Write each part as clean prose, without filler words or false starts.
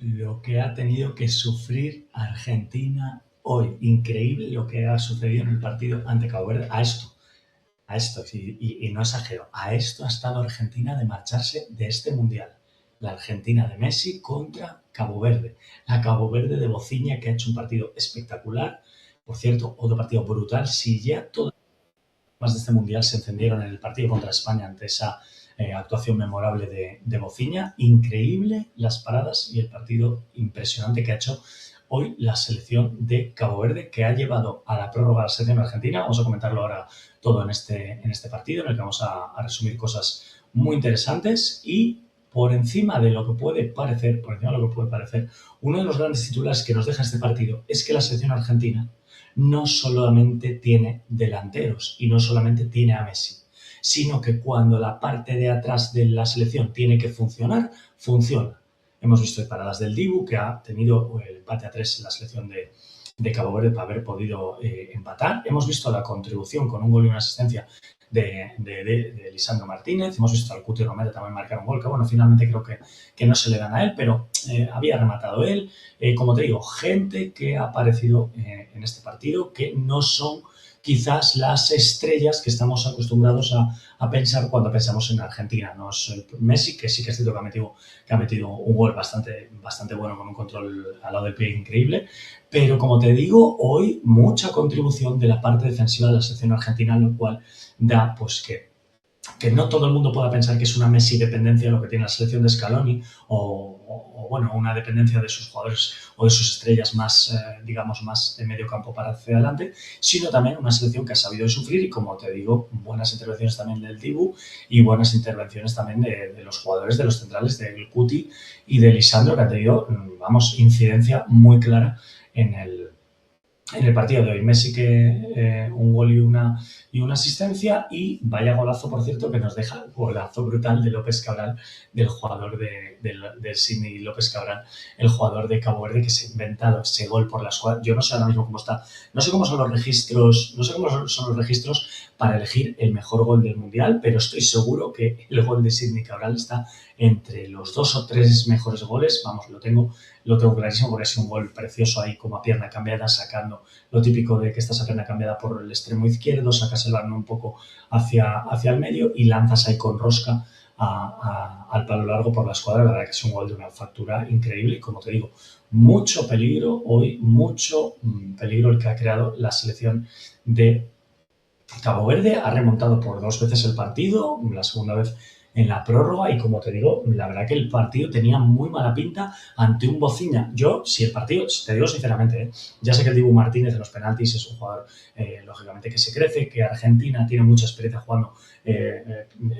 Lo que ha tenido que sufrir Argentina hoy. Increíble lo que ha sucedido en el partido ante Cabo Verde. A esto, y no exagero, a esto ha estado Argentina de marcharse de este mundial. La Argentina de Messi contra Cabo Verde. La Cabo Verde de Bociña, que ha hecho un partido espectacular. Por cierto, otro partido brutal. Si ya todas las de este mundial se encendieron en el partido contra España ante esa actuación memorable de Bociña. Increíble las paradas y el partido impresionante que ha hecho hoy la selección de Cabo Verde, que ha llevado a la prórroga a la selección argentina. Vamos a comentarlo ahora todo en este partido, en el que vamos a resumir cosas muy interesantes y por encima de lo que puede parecer, uno de los grandes titulares que nos deja este partido es que la selección argentina no solamente tiene delanteros y no solamente tiene a Messi, sino que cuando la parte de atrás de la selección tiene que funcionar, funciona. Hemos visto paradas del Dibu, que ha tenido el empate a 3 en la selección de Cabo Verde para haber podido empatar. Hemos visto la contribución con un gol y una asistencia de Lisandro Martínez. Hemos visto al Cuti Romero también marcar un gol, que bueno, finalmente creo que no se le dan a él, pero había rematado él. Como te digo, gente que ha aparecido en este partido que no son quizás las estrellas que estamos acostumbrados a pensar cuando pensamos en Argentina. No es Messi, que sí que es cierto que ha metido un gol bastante bueno con un control al lado del pie increíble, pero como te digo, hoy mucha contribución de la parte defensiva de la selección argentina, lo cual da pues que no todo el mundo pueda pensar que es una Messi dependencia lo que tiene la selección de Scaloni o bueno, una dependencia de sus jugadores o de sus estrellas más, digamos, más de medio campo para hacia adelante, sino también una selección que ha sabido sufrir y, como te digo, buenas intervenciones también del Dibu y buenas intervenciones también de los jugadores, de los centrales, del Cuti y de Lisandro, que ha tenido, vamos, incidencia muy clara en el partido de hoy. Messi que un gol y una asistencia, y vaya golazo, por cierto, que nos deja, golazo brutal de López Cabral, del jugador del Sydney López Cabral, el jugador de Cabo Verde, que se ha inventado ese gol por la escuadra. Yo no sé ahora mismo cómo está, no sé cómo son los registros, no sé cómo son los registros para elegir el mejor gol del Mundial, pero estoy seguro que el gol de Sydney Cabral está entre los 2 o 3 mejores goles. Vamos, lo tengo clarísimo, porque es un gol precioso ahí como a pierna cambiada, sacando lo típico de que estás a pierna cambiada por el extremo izquierdo, sacas el balón un poco hacia el medio y lanzas ahí con rosca al palo largo por la escuadra. La verdad que es un gol de una factura increíble y, como te digo, mucho peligro hoy, mucho peligro el que ha creado la selección de Cabo Verde. Ha remontado por 2 veces el partido, la segunda vez en la prórroga, y, como te digo, la verdad que el partido tenía muy mala pinta ante un Bociña. Yo, si el partido, te digo sinceramente, ya sé que el Dibu Martínez de los penaltis es un jugador, lógicamente, que se crece, que Argentina tiene mucha experiencia jugando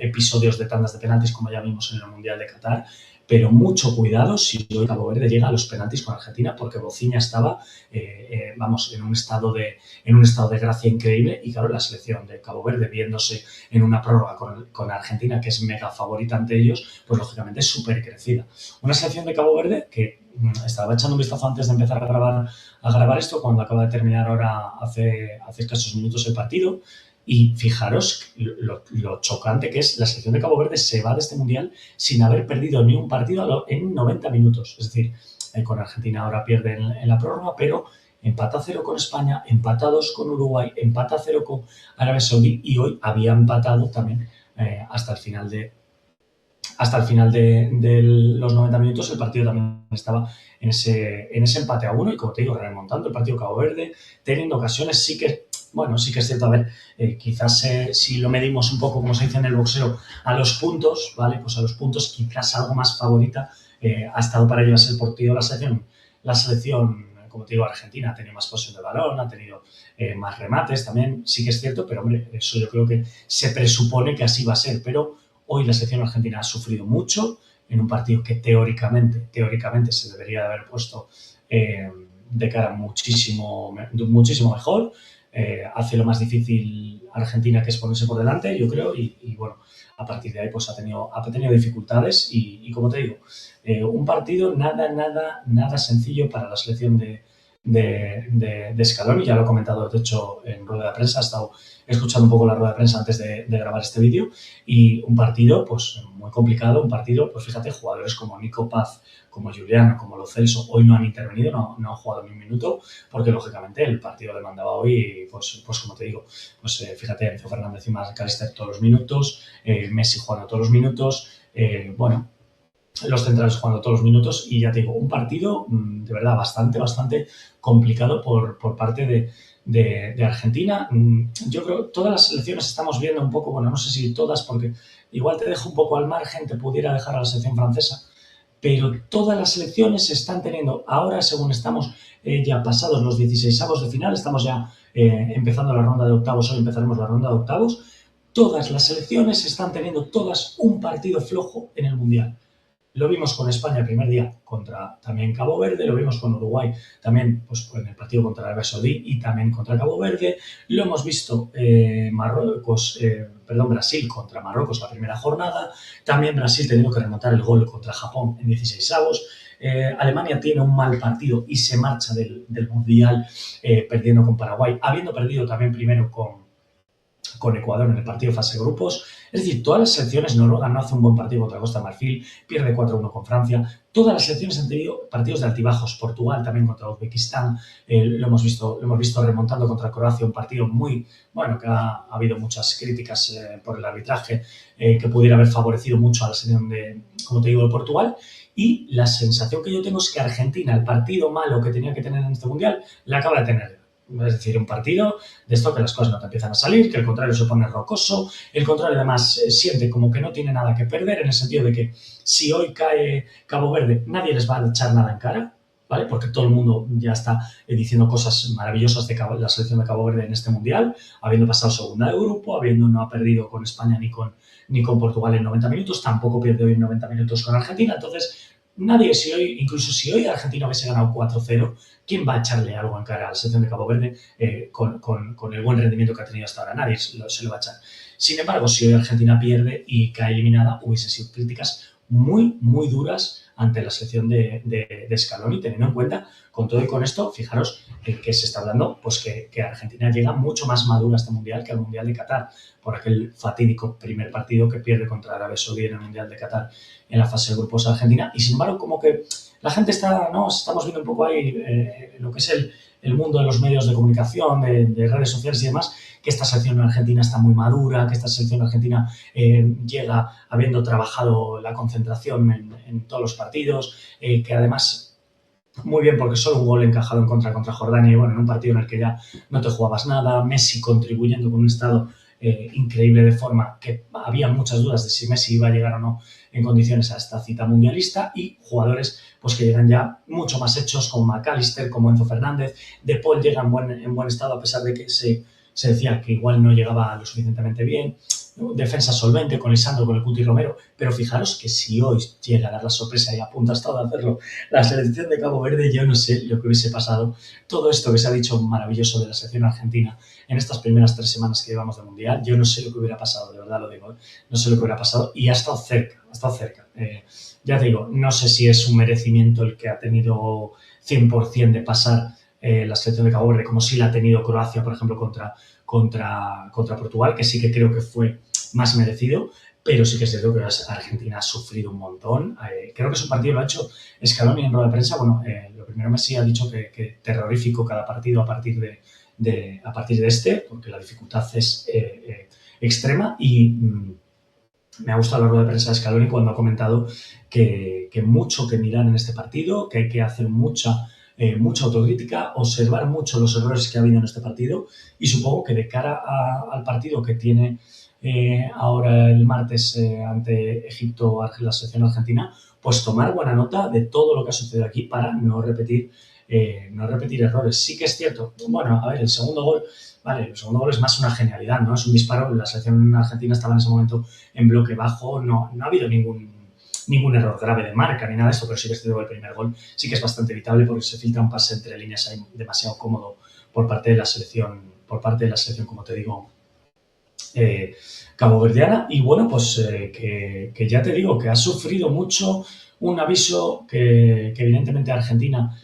episodios de tandas de penaltis, como ya vimos en el Mundial de Qatar, pero mucho cuidado si hoy Cabo Verde llega a los penaltis con Argentina, porque Bociña estaba, vamos, en un estado de gracia increíble, y claro, la selección de Cabo Verde, viéndose en una prórroga con Argentina, que es mega favorita ante ellos, pues lógicamente es súper crecida. Una selección de Cabo Verde que estaba echando un vistazo antes de empezar a grabar esto, cuando acaba de terminar ahora hace escasos minutos el partido, y fijaros lo chocante que es. La selección de Cabo Verde se va de este mundial sin haber perdido ni un partido en 90 minutos. Es decir, con Argentina ahora pierde en la prórroga, pero empata 0 con España, empata 2 con Uruguay, empata 0 con Arabia Saudí, y hoy había empatado también hasta el final de los 90 minutos. El partido también estaba en ese empate a uno, y, como te digo, remontando el partido Cabo Verde, teniendo ocasiones. Sí que es cierto, a ver, quizás si lo medimos un poco, como se dice en el boxeo, a los puntos, ¿vale? Pues a los puntos quizás algo más favorita ha estado para llevarse el partido la selección, como te digo, Argentina ha tenido más posesión de balón, ha tenido más remates también, sí que es cierto, pero hombre, eso yo creo que se presupone que así va a ser. Pero hoy la selección argentina ha sufrido mucho en un partido que teóricamente se debería de haber puesto de cara muchísimo, muchísimo mejor. Hace lo más difícil Argentina, que es ponerse por delante, yo creo, y bueno, a partir de ahí pues ha tenido dificultades, y como te digo, un partido nada sencillo para la selección de Scaloni, ya lo he comentado de hecho en rueda de prensa, he estado escuchando un poco la rueda de prensa antes de grabar este vídeo, y un partido pues muy complicado, un partido, pues fíjate, jugadores como Nico Paz, como Juliano, como Lo Celso, hoy no han intervenido, no han jugado ni un minuto, porque lógicamente el partido demandaba hoy, pues como te digo, pues fíjate, Enzo Fernández y McAllister todos los minutos, Messi jugando todos los minutos, bueno, los centrales jugando todos los minutos, y ya te digo, un partido de verdad bastante complicado por parte de Argentina. Yo creo que todas las selecciones estamos viendo un poco, bueno, no sé si todas, porque igual te dejo un poco al margen, te pudiera dejar a la selección francesa, pero todas las selecciones están teniendo, ahora según estamos ya pasados los 16avos de final, estamos ya empezando la ronda de octavos, hoy empezaremos la ronda de octavos, todas las selecciones están teniendo todas un partido flojo en el Mundial. Lo vimos con España el primer día contra también Cabo Verde, lo vimos con Uruguay también pues, en el partido contra Arabia Saudí y también contra Cabo Verde, lo hemos visto Brasil contra Marruecos la primera jornada, también Brasil teniendo que remontar el gol contra Japón en 16avos, Alemania tiene un mal partido y se marcha del Mundial perdiendo con Paraguay, habiendo perdido también primero con Ecuador en el partido fase de grupos. Es decir, todas las selecciones, Noruega no hace un buen partido contra Costa de Marfil, pierde 4-1 con Francia, todas las selecciones han tenido partidos de altibajos, Portugal también contra Uzbekistán, lo hemos visto remontando contra Croacia, un partido muy, bueno, que ha habido muchas críticas por el arbitraje, que pudiera haber favorecido mucho a la selección como te digo, de Portugal, y la sensación que yo tengo es que Argentina, el partido malo que tenía que tener en este Mundial, la acaba de tener. Es decir, un partido de esto que las cosas no te empiezan a salir, que el contrario se pone rocoso, el contrario además siente como que no tiene nada que perder, en el sentido de que si hoy cae Cabo Verde, nadie les va a echar nada en cara, ¿vale? Porque todo el mundo ya está diciendo cosas maravillosas de la selección de Cabo Verde en este Mundial, habiendo pasado segunda de grupo, habiendo no ha perdido con España ni con Portugal en 90 minutos, tampoco pierde hoy en 90 minutos con Argentina, entonces nadie, incluso si hoy Argentina hubiese ganado 4-0, ¿quién va a echarle algo en cara a la selección de Cabo Verde con el buen rendimiento que ha tenido hasta ahora? Nadie se lo va a echar. Sin embargo, si hoy Argentina pierde y cae eliminada, hubiesen sido críticas muy duras ante la selección de Scaloni, teniendo en cuenta, con todo y con esto, fijaros que se está hablando, pues que Argentina llega mucho más madura a este Mundial que al Mundial de Qatar, por aquel fatídico primer partido que pierde contra Arabia Saudí en el Mundial de Qatar en la fase de grupos Argentina, y sin embargo, como que la gente está, ¿no? Estamos viendo un poco ahí lo que es el mundo de los medios de comunicación, de redes sociales y demás, que esta selección argentina está muy madura, que esta selección argentina llega habiendo trabajado la concentración en todos los partidos, que además muy bien porque solo un gol encajado en contra Jordania, y bueno, en un partido en el que ya no te jugabas nada, Messi contribuyendo con un estado increíble de forma, que había muchas dudas de si Messi iba a llegar o no en condiciones a esta cita mundialista, y jugadores pues que llegan ya mucho más hechos como McAllister, como Enzo Fernández, De Paul llega en buen estado a pesar de que se decía que igual no llegaba lo suficientemente bien, defensa solvente con Lisandro, con el Cuti Romero, pero fijaros que si hoy llega a dar la sorpresa y a punto ha estado de hacerlo la selección de Cabo Verde, yo no sé lo que hubiese pasado. Todo esto que se ha dicho maravilloso de la selección argentina en estas primeras 3 semanas que llevamos de Mundial, yo no sé lo que hubiera pasado, de verdad lo digo, no sé lo que hubiera pasado, y ha estado cerca. Ya te digo, no sé si es un merecimiento el que ha tenido 100% de pasar la selección de Cabo Verde, como sí la ha tenido Croacia, por ejemplo, contra Portugal, que sí que creo que fue más merecido, pero sí que es cierto que Argentina ha sufrido un montón. Creo que es un partido, lo ha hecho Scaloni en rueda de prensa. Bueno, lo primero Messi ha dicho que terrorífico cada partido a partir de este, porque la dificultad es extrema, y me ha gustado la rueda de prensa de Scaloni cuando ha comentado que mucho que mirar en este partido, que hay que hacer mucha autocrítica, observar mucho los errores que ha habido en este partido, y supongo que de cara al partido que tiene ahora el martes ante Egipto, la selección argentina, pues tomar buena nota de todo lo que ha sucedido aquí para no repetir errores. Sí que es cierto, bueno, a ver, el segundo gol es más una genialidad, ¿no? Es un disparo, la selección argentina estaba en ese momento en bloque bajo, no ha habido ningún error grave de marca ni nada de esto, pero sí que es cierto que el primer gol sí que es bastante evitable porque se filtra un pase entre líneas ahí demasiado cómodo por parte de la selección, como te digo, caboverdiana. Y bueno, pues que ya te digo que ha sufrido mucho, un aviso que evidentemente Argentina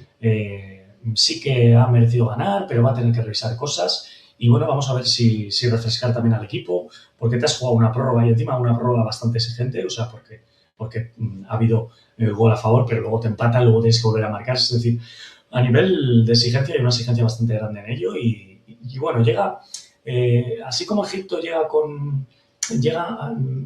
sí que ha merecido ganar, pero va a tener que revisar cosas. Y bueno, vamos a ver si refrescar también al equipo, porque te has jugado una prórroga y encima una prórroga bastante exigente, o sea, porque ha habido gol a favor, pero luego te empatan, luego tienes que volver a marcar. Es decir, a nivel de exigencia hay una exigencia bastante grande en ello y bueno, llega, así como Egipto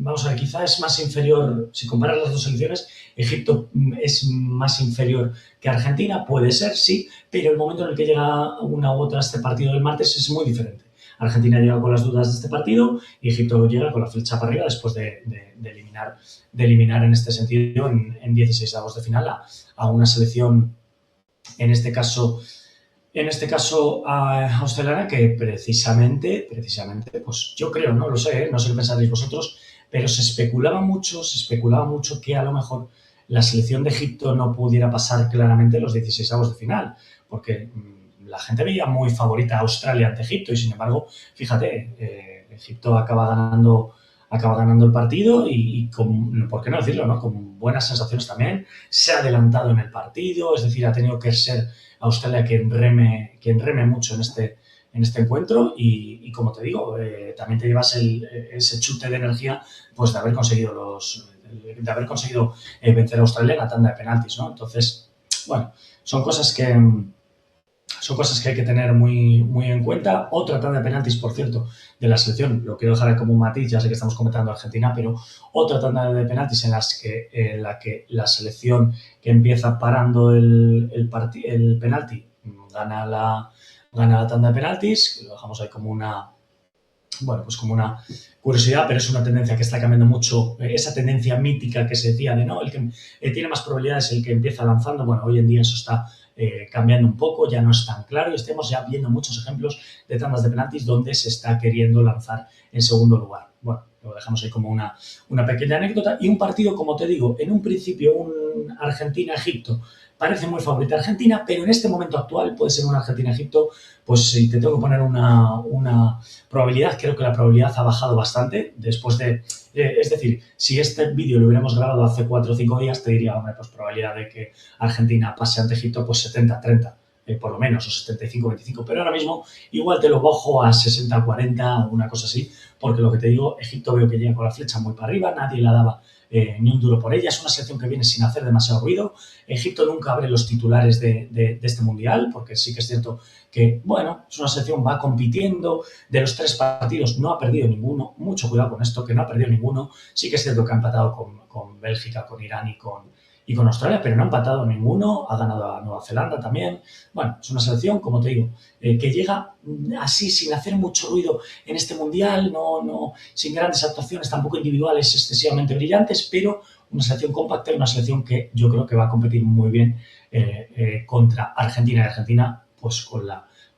vamos a ver, quizá es más inferior, si comparas las dos selecciones, Egipto es más inferior que Argentina, puede ser, sí, pero el momento en el que llega una u otra a este partido del martes es muy diferente. Argentina llega con las dudas de este partido y Egipto llega con la flecha para arriba después de eliminar en este sentido en 16 avos de final a una selección, en este caso australiana, que precisamente, pues yo creo, no lo sé, no sé qué pensaréis vosotros, pero se especulaba mucho que a lo mejor la selección de Egipto no pudiera pasar claramente los 16 avos de final, porque la gente veía muy favorita a Australia ante Egipto y sin embargo, fíjate, Egipto acaba ganando el partido y con, ¿por qué no decirlo, no? Con buenas sensaciones también, se ha adelantado en el partido, es decir, ha tenido que ser Australia quien reme mucho en este encuentro y como te digo, también te llevas ese chute de energía pues de haber conseguido vencer a Australia en la tanda de penaltis, ¿no? Entonces, bueno, son cosas que hay que tener muy en cuenta. Otra tanda de penaltis, por cierto, de la selección, lo quiero dejar como un matiz, ya sé que estamos comentando Argentina, pero otra tanda de penaltis en la que la selección que empieza parando el penalti gana la tanda de penaltis, lo dejamos ahí como una, bueno, pues como una curiosidad, pero es una tendencia que está cambiando mucho, esa tendencia mítica que se decía de no, el que tiene más probabilidades el que empieza lanzando, bueno, hoy en día eso está cambiando un poco, ya no es tan claro y estamos ya viendo muchos ejemplos de tandas de penaltis donde se está queriendo lanzar en segundo lugar. Bueno, lo dejamos ahí como una pequeña anécdota y un partido, como te digo, en un principio un Argentina-Egipto parece muy favorita Argentina, pero en este momento actual puede ser un Argentina-Egipto, pues si te tengo que poner una probabilidad, creo que la probabilidad ha bajado bastante después de, es decir, si este vídeo lo hubiéramos grabado hace 4 o 5 días, te diría, hombre, pues probabilidad de que Argentina pase ante Egipto, pues 70-30, por lo menos, o 75-25, pero ahora mismo igual te lo bajo a 60-40 o una cosa así, porque lo que te digo, Egipto veo que llega con la flecha muy para arriba, nadie la daba ni un duro por ella, es una selección que viene sin hacer demasiado ruido. Egipto nunca abre los titulares de este mundial, porque sí que es cierto que, bueno, es una selección, va compitiendo, de los 3 partidos no ha perdido ninguno, mucho cuidado con esto, que no ha perdido ninguno, sí que es cierto que ha empatado con Bélgica, con Irán y con Australia, pero no ha empatado ninguno, ha ganado a Nueva Zelanda también. Bueno, es una selección, como te digo, que llega así sin hacer mucho ruido en este mundial, sin grandes actuaciones, tampoco individuales excesivamente brillantes, pero una selección compacta y una selección que yo creo que va a competir muy bien contra Argentina. Y Argentina, pues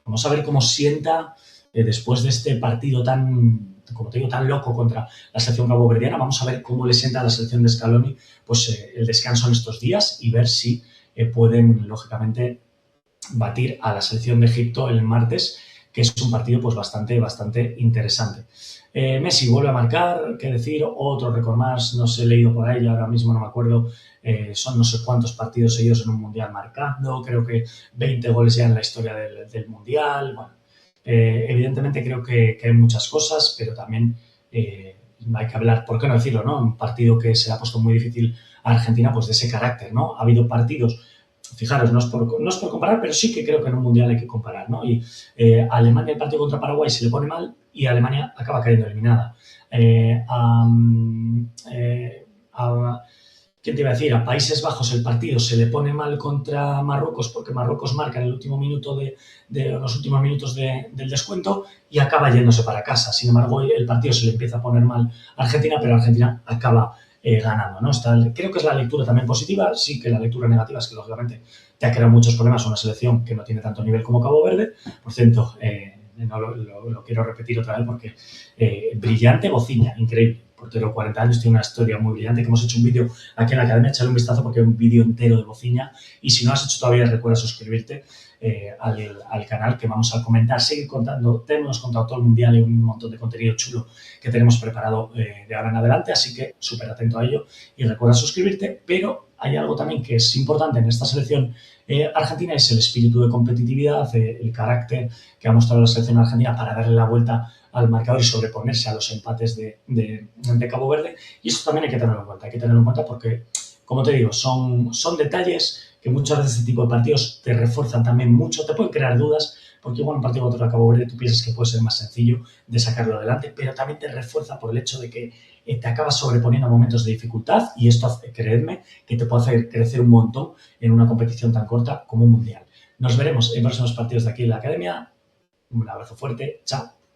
vamos a ver cómo sienta después de este partido como te digo, tan loco contra la selección caboverdiana. Vamos a ver cómo le sienta a la selección de Scaloni pues el descanso en estos días y ver si pueden, lógicamente, batir a la selección de Egipto el martes, que es un partido pues bastante interesante. Messi vuelve a marcar, qué decir, otro récord más, no sé, he leído por ahí, ahora mismo no me acuerdo, son no sé cuántos partidos seguidos en un mundial marcando, creo que 20 goles ya en la historia del mundial. Bueno, evidentemente creo que hay muchas cosas, pero también hay que hablar, ¿por qué no decirlo, no? Un partido que se le ha puesto muy difícil a Argentina, pues de ese carácter, ¿no? Ha habido partidos, fijaros, no es por comparar, pero sí que creo que en un mundial hay que comparar, ¿no? Y Alemania, el partido contra Paraguay se le pone mal y Alemania acaba cayendo eliminada. ¿Quién te iba a decir? A Países Bajos el partido se le pone mal contra Marruecos porque Marruecos marca en el último minuto los últimos minutos del descuento y acaba yéndose para casa. Sin embargo, el partido se le empieza a poner mal a Argentina, pero Argentina acaba ganando, ¿no? Creo que es la lectura también positiva, sí que la lectura negativa es que lógicamente te ha creado muchos problemas una selección que no tiene tanto nivel como Cabo Verde. Por cierto, no lo quiero repetir otra vez porque brillante Bociña, increíble. Portero, 40 años, tiene una historia muy brillante, que hemos hecho un vídeo aquí en la academia, echale un vistazo porque hay un vídeo entero de Bociña y si no has hecho todavía recuerda suscribirte al canal que vamos a comentar, seguir contando, hemos contado todo el mundial y un montón de contenido chulo que tenemos preparado de ahora en adelante, así que súper atento a ello y recuerda suscribirte, pero hay algo también que es importante en esta selección argentina, es el espíritu de competitividad, el carácter que ha mostrado la selección argentina para darle la vuelta al marcador y sobreponerse a los empates de Cabo Verde. Y eso también hay que tenerlo en cuenta. Hay que tenerlo en cuenta porque, como te digo, son detalles que muchas veces este tipo de partidos te refuerzan también mucho, te pueden crear dudas, porque igual un partido contra Cabo Verde tú piensas que puede ser más sencillo de sacarlo adelante, pero también te refuerza por el hecho de que te acabas sobreponiendo a momentos de dificultad y esto, creedme, que te puede hacer crecer un montón en una competición tan corta como un mundial. Nos veremos en próximos partidos de aquí en la academia. Un abrazo fuerte. Chao.